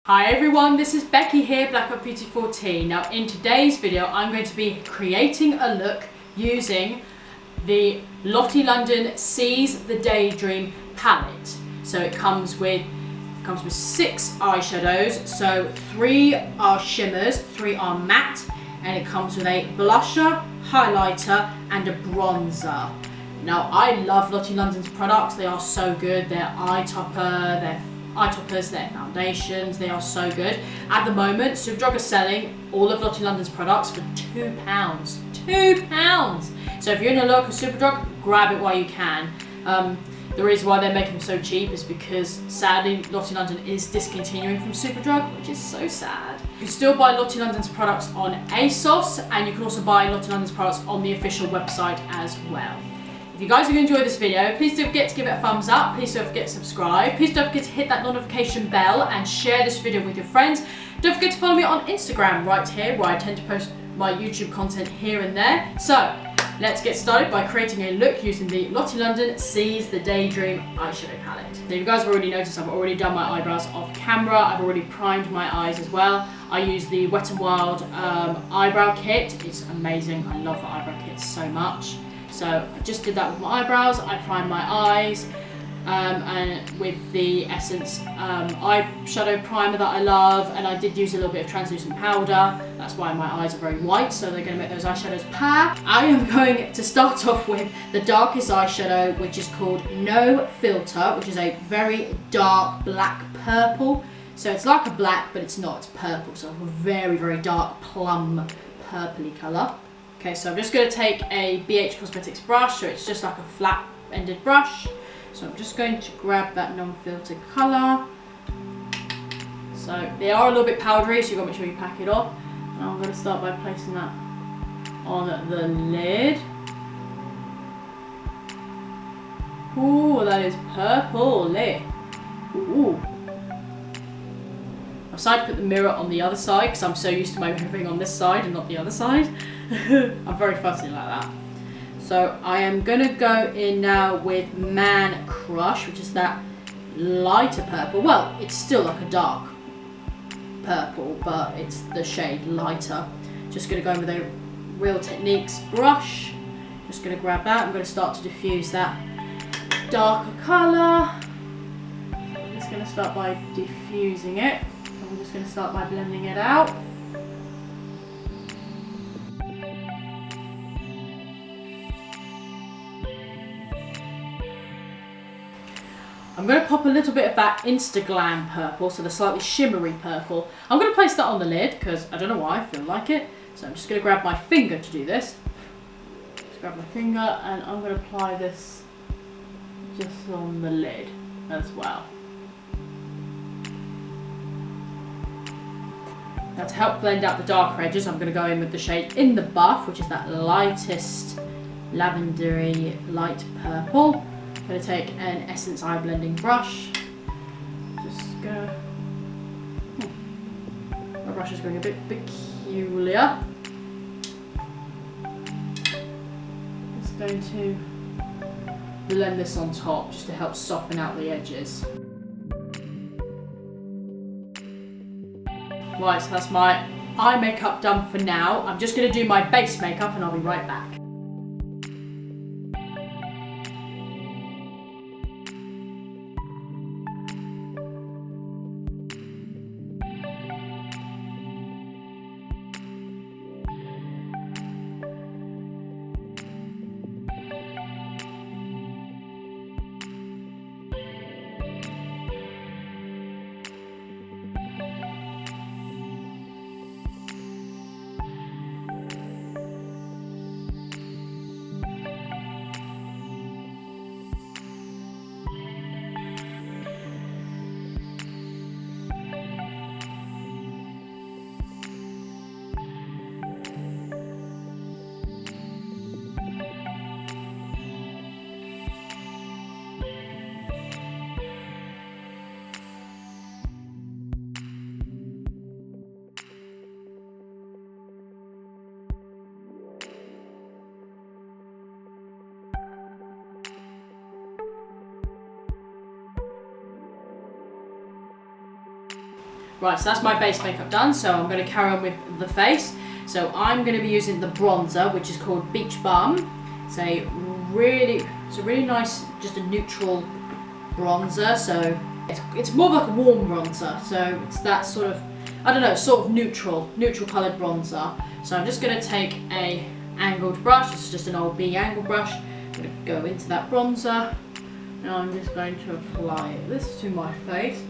Hi everyone, this is Becky here, Black Up Beauty 14. Now in today's video I'm going to be creating a look using the Lottie London Seize the Daydream palette. So it comes with 6 eyeshadows, so 3 are shimmers, 3 are matte, and it comes with a blusher, highlighter and a bronzer. Now I love Lottie London's products, they are so good. Their eye toppers, their foundations, they are so good. At the moment, Superdrug are selling all of Lottie London's products for £2. £2! So if you're in a local Superdrug, grab it while you can. The reason why they're making them so cheap is because sadly Lottie London is discontinuing from Superdrug, which is so sad. You can still buy Lottie London's products on ASOS, and you can also buy Lottie London's products on the official website as well. If you guys have enjoyed this video, please don't forget to give it a thumbs up, please don't forget to subscribe, please don't forget to hit that notification bell and share this video with your friends. Don't forget to follow me on Instagram right here, where I tend to post my YouTube content here and there. So, let's get started by creating a look using the Lottie London Seize the Daydream eyeshadow palette. Now you guys have already noticed I've already done my eyebrows off camera, I've already primed my eyes as well. I use the Wet n Wild eyebrow kit, it's amazing, I love the eyebrow kit so much. So I just did that with my eyebrows, I primed my eyes and with the Essence eyeshadow primer that I love, and I did use a little bit of translucent powder. That's why my eyes are very white, so they're going to make those eyeshadows pack. I am going to start off with the darkest eyeshadow, which is called No Filter, which is a very dark black purple. So it's like a black, but it's not, it's purple, so a very, very dark plum purpley colour. Okay, so I'm just going to take a BH Cosmetics brush, so it's just like a flat-ended brush. So I'm just going to grab that non-filtered colour. So they are a little bit powdery, so you've got to make sure you pack it off. And I'm going to start by placing that on the lid. Ooh, that is purple-lit. Ooh. I've decided to put the mirror on the other side because I'm so used to my mirror being on this side and not the other side. I'm very fussy like that. So I am going to go in now with Man Crush, which is that lighter purple. Well, it's still like a dark purple, but it's the shade lighter. Just going to go in with a Real Techniques brush. Just going to grab that. I'm going to start to diffuse that darker colour. I'm just going to start by diffusing it. I'm just going to start by blending it out. I'm going to pop a little bit of that Instaglam purple, so the slightly shimmery purple. I'm going to place that on the lid because I don't know why, I feel like it. So I'm just going to grab my finger to do this. Just grab my finger and I'm going to apply this just on the lid as well. Now to help blend out the darker edges, I'm going to go in with the shade In the Buff, which is that lightest lavendery light purple. I'm going to take an Essence eye blending brush. Just go. My brush is going a bit peculiar. Just going to blend this on top just to help soften out the edges. Right, so that's my eye makeup done for now. I'm just going to do my base makeup and I'll be right back. Right, so that's my base makeup done, so I'm going to carry on with the face. So I'm going to be using the bronzer, which is called Beach Bum. It's a really nice, just a neutral bronzer. So it's more like a warm bronzer. So it's that sort of, I don't know, sort of neutral coloured bronzer. So I'm just going to take a angled brush. This is just an old B angle brush. I'm going to go into that bronzer, and I'm just going to apply this to my face.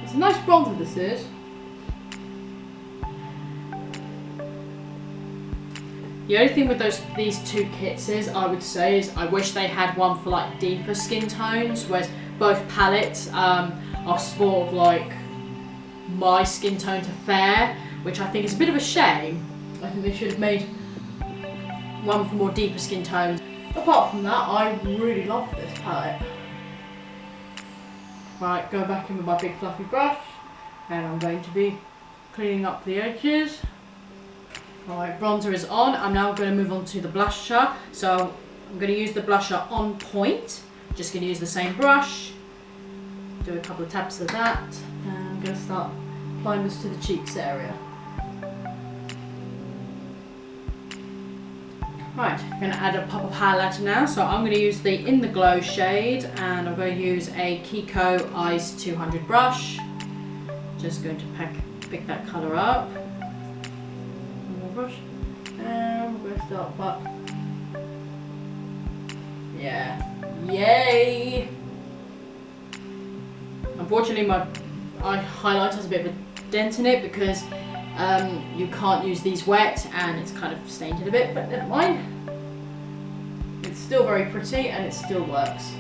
It's a nice bronzer, this is. The only thing with these two kits is, I would say, is I wish they had one for like deeper skin tones, whereas both palettes are sort of like my skin tone to fair, which I think is a bit of a shame. I think they should have made one for more deeper skin tones. Apart from that, I really love this palette. Right, go back in with my big fluffy brush, and I'm going to be cleaning up the edges. Alright, bronzer is on. I'm now going to move on to the blusher. So I'm going to use the blusher on point. Just going to use the same brush. Do a couple of taps of that. And I'm going to start applying this to the cheeks area. Right, I'm going to add a pop of highlighter now. So I'm going to use the In the Glow shade, and I'm going to use a Kiko Eyes 200 brush. Just going to pick that colour up. One more brush. And we're going to start up. Yeah. Yay! Unfortunately, my eye highlighter has a bit of a dent in it because you can't use these wet, and it's kind of stained it a bit, but never mind. It's still very pretty and it still works.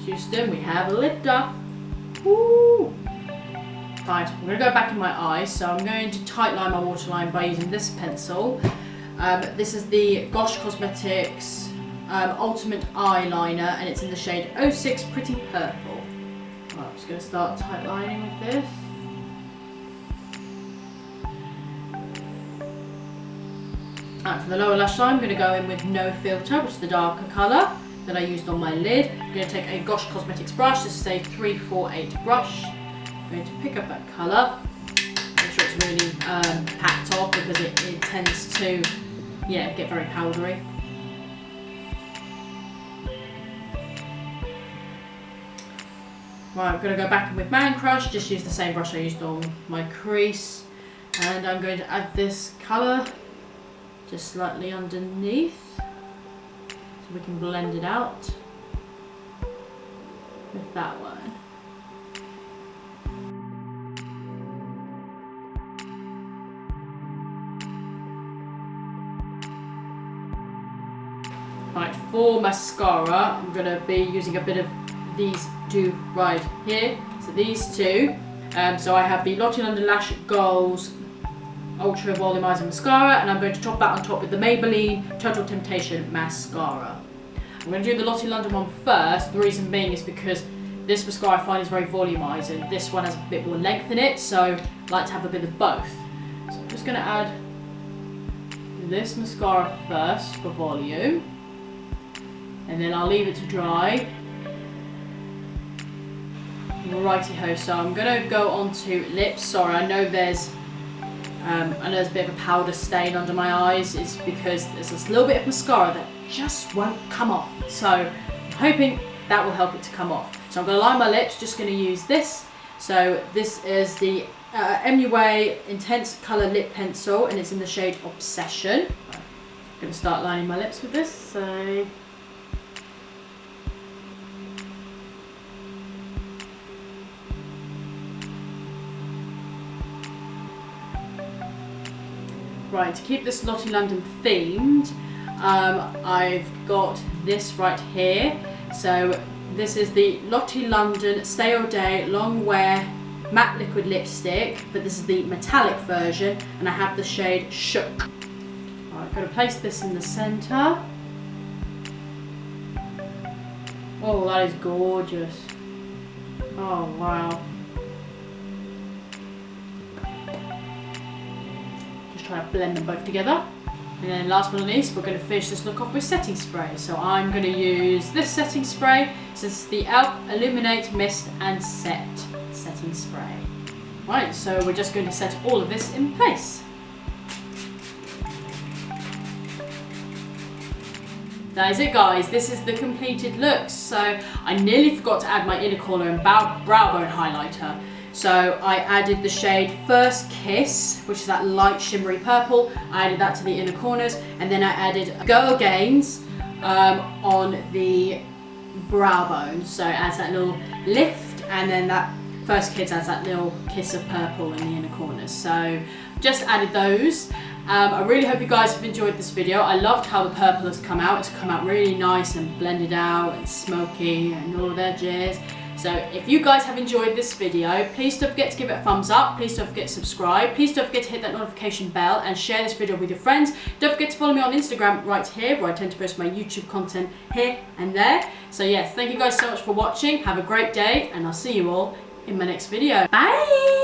Houston, we have a lifter. Woo! Right, I'm going to go back in my eyes, so I'm going to tightline my waterline by using this pencil. This is the Gosh Cosmetics Ultimate Eyeliner, and it's in the shade 06 Pretty Purple. Right, I'm just going to start tightlining with this. And for the lower lash line, I'm going to go in with No Filter, which is the darker colour that I used on my lid. I'm going to take a Gosh Cosmetics brush. This is a 348 brush. I'm going to pick up that colour. Make sure it's really packed off because it tends to, yeah, get very powdery. Right, I'm going to go back in with Man Crush. Just use the same brush I used on my crease. And I'm going to add this colour just slightly underneath, so we can blend it out with that one. Right, for mascara, I'm going to be using a bit of these two right here. So these two. So I have the Lottie London Lash Goals Ultra Volumising Mascara, and I'm going to top that on top with the Maybelline Total Temptation Mascara. I'm going to do the Lottie London one first. The reason being is because this mascara I find is very volumising. This one has a bit more length in it, so I like to have a bit of both. So I'm just going to add this mascara first for volume, and then I'll leave it to dry. Righty-ho, so I'm going to go on to lips. Sorry, I know there's a bit of a powder stain under my eyes. It's because there's this little bit of mascara that just won't come off. So I'm hoping that will help it to come off. So I'm going to line my lips, just going to use this. So this is the MUA Intense Colour Lip Pencil, and it's in the shade Obsession. I'm going to start lining my lips with this. So right, to keep this Lottie London themed, I've got this right here. So this is the Lottie London Stay All Day Long Wear Matte Liquid Lipstick, but this is the metallic version, and I have the shade Shook. Right, I'm going to place this in the centre. Oh, that is gorgeous. Oh, wow. Try to blend them both together. And then last but not least, we're going to finish this look off with setting spray. So I'm going to use this setting spray. So this is the e.l.f. Illuminate Mist and Set setting spray. Right, so we're just going to set all of this in place. That is it, guys. This is the completed look. So I nearly forgot to add my inner corner and brow bone highlighter. So I added the shade First Kiss, which is that light shimmery purple. I added that to the inner corners, and then I added Go Agains on the brow bone. So it adds that little lift, and then that First Kiss adds that little kiss of purple in the inner corners. So just added those. I really hope you guys have enjoyed this video. I loved how the purple has come out. It's come out really nice and blended out and smoky and all of that jazz. So if you guys have enjoyed this video, please don't forget to give it a thumbs up. Please don't forget to subscribe. Please don't forget to hit that notification bell and share this video with your friends. Don't forget to follow me on Instagram right here, where I tend to post my YouTube content here and there. So yes, thank you guys so much for watching. Have a great day, and I'll see you all in my next video. Bye!